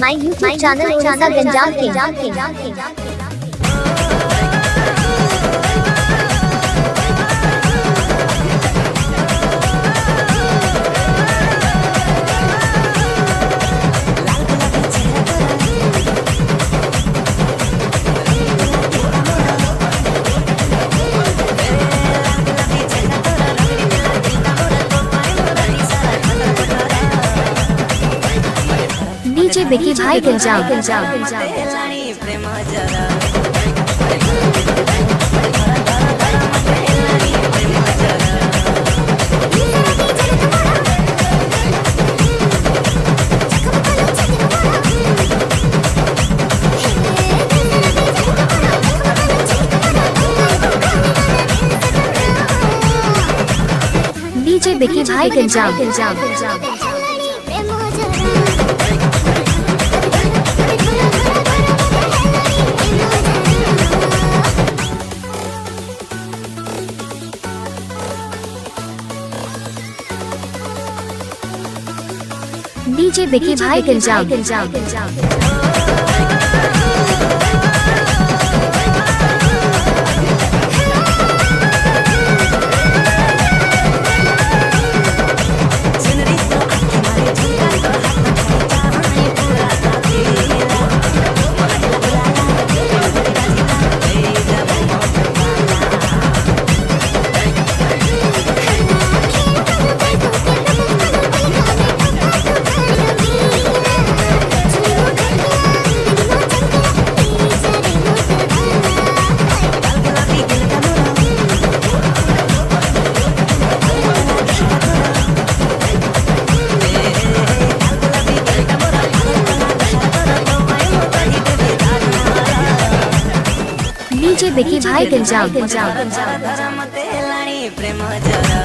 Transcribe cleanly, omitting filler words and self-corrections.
my YouTube channel Odisha Ganjam King. DJ Bicky Bhai Ganjam. Prema Jara. DJ Bicky Bhai Ganjam. DJ Bicky Bhai Ganjam. DJ Bicky Bhai Ganjam. Helani, Prema Jara.